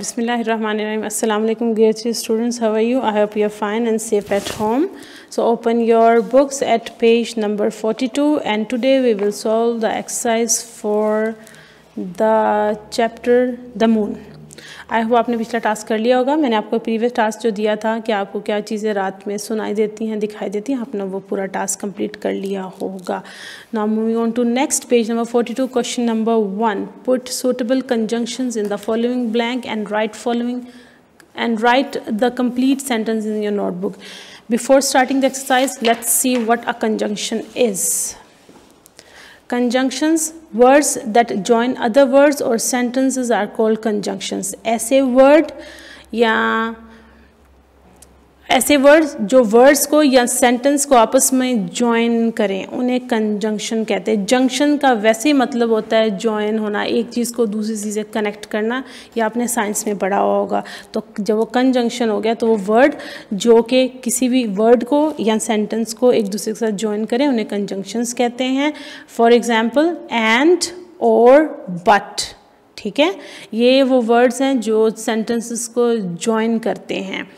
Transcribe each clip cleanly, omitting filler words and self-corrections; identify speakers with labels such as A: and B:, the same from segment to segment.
A: Bismillahirrahmanirrahim. Assalamu alaikum dear students, how are you? I hope you are fine and safe at home. So open your books at page number 42 and today we will solve the exercise for the chapter the moon. I hope आपने पिछला task कर लिया होगा। मैंने आपको previous task जो दिया था कि आपको क्या चीज़ें रात में सुनाई देती हैं, दिखाई देती हैं, आपने वो पूरा टास्क कंप्लीट कर लिया होगा। Now moving on to next page number 42, question number 1, put suitable conjunctions in the following blank and write the complete sentence in your notebook. Before starting the exercise, let's see what a conjunction is. Conjunctions, words that join other words or sentences are called conjunctions. ऐसे words जो words को या sentence को आपस में join करें उन्हें conjunction कहते हैं। जंक्शन का वैसे ही मतलब होता है ज्वाइन होना, एक चीज़ को दूसरी चीज़ से कनेक्ट करना, या आपने साइंस में पढ़ा होगा। तो जब वो कंजंक्शन हो गया तो वो वर्ड जो कि किसी भी वर्ड को या सेंटेंस को एक दूसरे के साथ ज्वाइन करें उन्हें कंजंक्शंस कहते हैं। फॉर एग्जाम्पल एंड और बट, ठीक है, ये वो वर्ड्स हैं जो सेंटेंसेस को ज्वाइन करते हैं,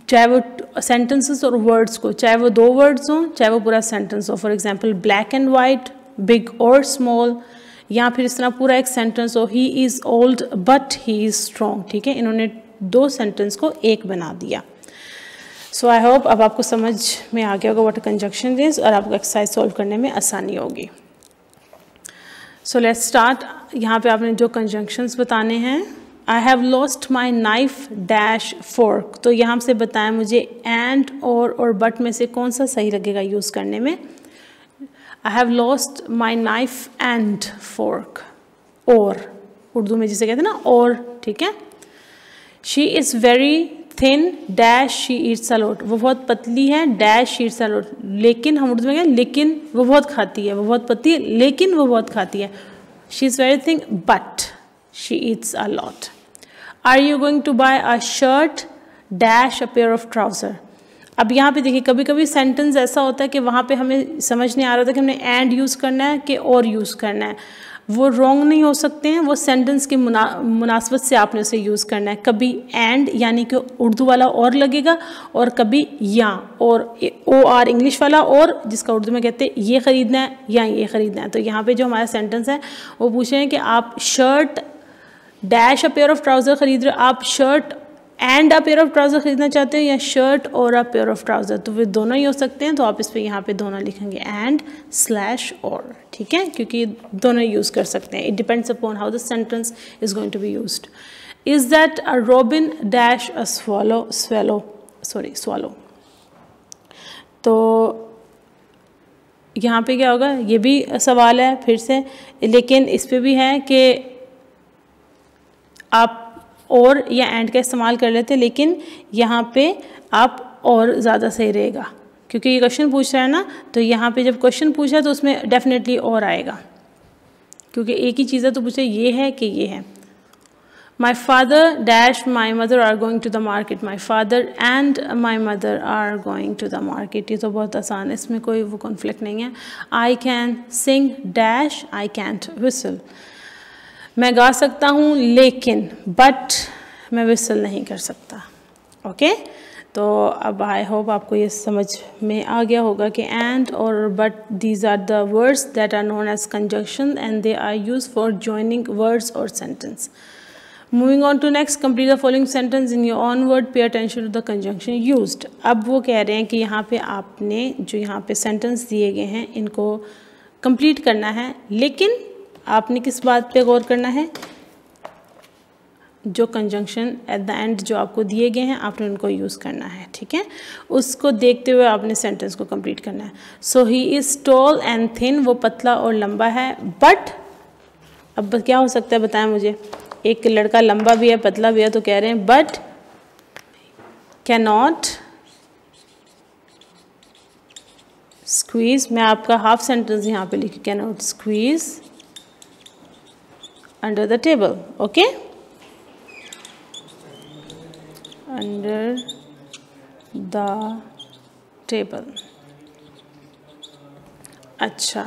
A: चाहे वो सेंटेंसेस और वर्ड्स को, चाहे वो दो वर्ड्स हों चाहे वो पूरा सेंटेंस हो। For example black and white, big और स्मॉल, या फिर इस तरह पूरा एक सेंटेंस हो he is old but he is strong. ठीक है, इन्होंने दो सेंटेंस को एक बना दिया। सो आई होप अब आपको समझ में आ गया होगा व्हाट कंजंक्शन इज और आपको एक्सरसाइज सॉल्व करने में आसानी होगी। So let's start. यहाँ पे आपने जो कंजंक्शंस बताने हैं, I have lost my knife dash fork, तो यहाँ से बताएं मुझे एंड और बट में से कौन सा सही लगेगा यूज़ करने में। I have lost my knife and fork, और उर्दू में जिसे कहते हैं ना और, ठीक है। She is very thin dash she Yeats a lot, वो बहुत पतली है dash she Yeats a lot, लेकिन हम उर्दू में कहते हैं लेकिन वो बहुत खाती है, वो बहुत पतली है लेकिन वो बहुत खाती है। She is very thin but she eats a lot. Are you going to buy a shirt dash a pair of trouser? अब यहाँ पे देखिए कभी कभी सेंटेंस ऐसा होता है कि वहाँ पे हमें समझ नहीं आ रहा था कि हमने एंड यूज़ करना है कि और यूज़ करना है। वो रॉन्ग नहीं हो सकते हैं, वो सेंटेंस की मुनासबत से आपने उसे यूज़ करना है। कभी एंड यानी कि उर्दू वाला और लगेगा, और कभी या और ओ आर इंग्लिश वाला और, जिसका उर्दू में कहते हैं ये ख़रीदना है या ये ख़रीदना है। तो यहाँ पे जो हमारा सेंटेंस है वो पूछे हैं कि आप shirt dash a pair of trouser खरीद रहे हो, आप shirt and a pair of trouser खरीदना चाहते हो या शर्ट और अ पेयर ऑफ ट्राउज़र, तो वे दोनों ही हो सकते हैं। तो आप इस पर यहाँ पे दोनों लिखेंगे एंड स्लैश और, ठीक है, क्योंकि दोनों यूज़ कर सकते हैं। It depends upon how the sentence is going to be used. Is that a robin dash a swallow, तो यहाँ पे क्या होगा, ये भी सवाल है फिर से, लेकिन इस पर भी है कि आप और या एंड का इस्तेमाल कर लेते हैं, लेकिन यहाँ पे आप और ज़्यादा सही रहेगा क्योंकि ये क्वेश्चन पूछ रहा है ना। तो यहाँ पे जब क्वेश्चन पूछा तो उसमें डेफिनेटली और आएगा, क्योंकि एक ही चीज़ है तो पूछे ये है कि ये है। My father dash my mother are going to the market, my father and my mother are going to the market, ये तो बहुत आसान है, इसमें कोई वो कॉन्फ्लिक्ट नहीं है। I can sing dash I can't whistle, मैं गा सकता हूँ लेकिन बट मैं विसल नहीं कर सकता। ओके, तो अब आई होप आपको ये समझ में आ गया होगा कि एंड और but these are the words that are known as conjunction and they are use for joining words और sentence. Moving on to next, complete the following sentence in your own word, pay attention to the conjunction used. अब वो कह रहे हैं कि यहाँ पे आपने जो यहाँ पे सेंटेंस दिए गए हैं इनको कंप्लीट करना है, लेकिन आपने किस बात पे गौर करना है, जो कंजंक्शन एट द एंड जो आपको दिए गए हैं आपने उनको यूज़ करना है, ठीक है, उसको देखते हुए आपने सेंटेंस को कंप्लीट करना है। So he is tall and thin, वो पतला और लंबा है, बट अब क्या हो सकता है बताएं मुझे। एक लड़का लंबा भी है पतला भी है, तो कह रहे हैं बट कैन नॉट स्क्वीज़, मैं आपका हाफ सेंटेंस यहाँ पे लिखी, can not squeeze under the table, okay, under the table। अच्छा,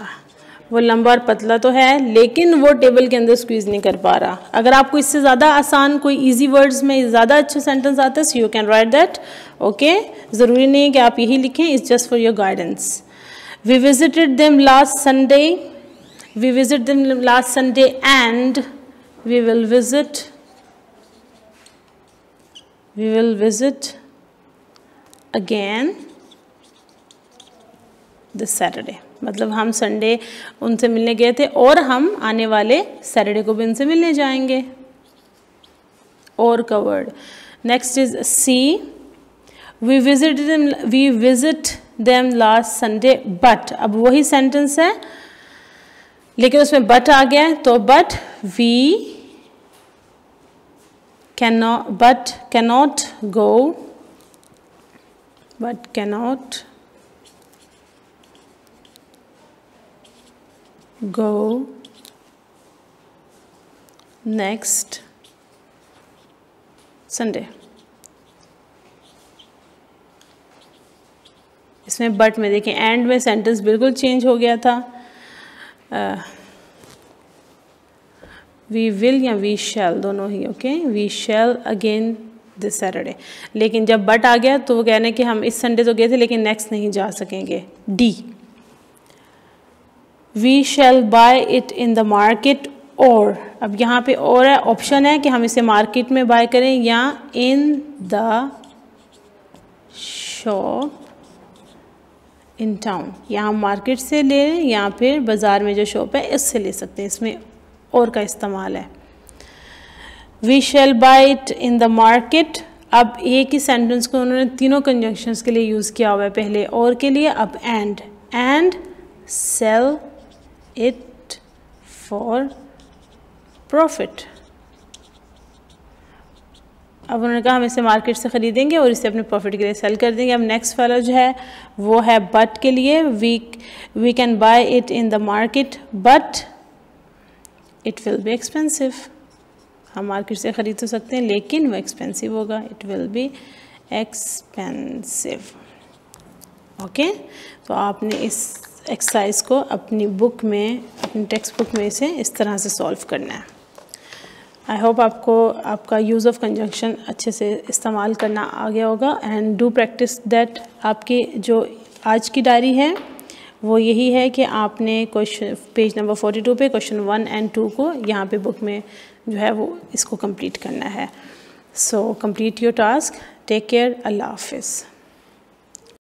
A: वो लंबा और पतला तो है लेकिन वो टेबल के अंदर स्क्वीज़ नहीं कर पा रहा। अगर आपको इससे ज़्यादा आसान कोई इजी वर्ड्स में ज़्यादा अच्छे सेंटेंस आते हैं so you can write that, okay. ज़रूरी नहीं है कि आप यही लिखें, it's just for your guidance. We visited them last Sunday, we visit them last Sunday and we will visit again this Saturday. मतलब हम संडे उनसे मिलने गए थे और हम आने वाले सैटरडे को भी उनसे मिलने जाएंगे। और का word next is C, we visit them last Sunday but, अब वही सेंटेंस है लेकिन उसमें बट आ गया है, तो but we cannot go next Sunday। इसमें बट में देखें एंड में सेंटेंस बिल्कुल चेंज हो गया था। वी विल या वी शैल दोनों ही, okay. We shall again this Saturday, लेकिन जब बट आ गया तो वो कह रहे हैं कि हम इस संडे तो गए थे लेकिन नेक्स्ट नहीं जा सकेंगे। D, we shall buy it in the market और, अब यहाँ पे और है, ऑप्शन है कि हम इसे मार्केट में बाय करें या in the shop in town, या हम मार्केट से ले लें या फिर बाज़ार में जो शॉप है इससे ले सकते हैं, इसमें और का इस्तेमाल है। We shall buy it in the market, अब एक ही सेंटेंस को उन्होंने तीनों कंजंक्शंस के लिए यूज़ किया हुआ है, पहले और के लिए, अब and sell it for profit. अब उन्होंने कहा हम इसे मार्केट से ख़रीदेंगे और इसे अपने प्रॉफिट के लिए सेल कर देंगे। अब नेक्स्ट वाला जो है वो है बट के लिए, we can buy it in the market but it will be expensive, हम मार्केट से ख़रीद तो सकते हैं लेकिन वो एक्सपेंसिव होगा, it will be expensive, okay. तो आपने इस एक्सरसाइज को अपनी बुक में, अपनी टेक्स्ट बुक में इसे इस तरह से सॉल्व करना है। आई होप आपको आपका यूज़ ऑफ कंजंक्शन अच्छे से इस्तेमाल करना आ गया होगा एंड डू प्रैक्टिस दैट। आपकी जो आज की डायरी है वो यही है कि आपने क्वेश्चन पेज नंबर 42 पे क्वेश्चन 1 और 2 को यहाँ पे बुक में जो है वो इसको कंप्लीट करना है। So complete your task, take care, अल्लाह हाफिज़।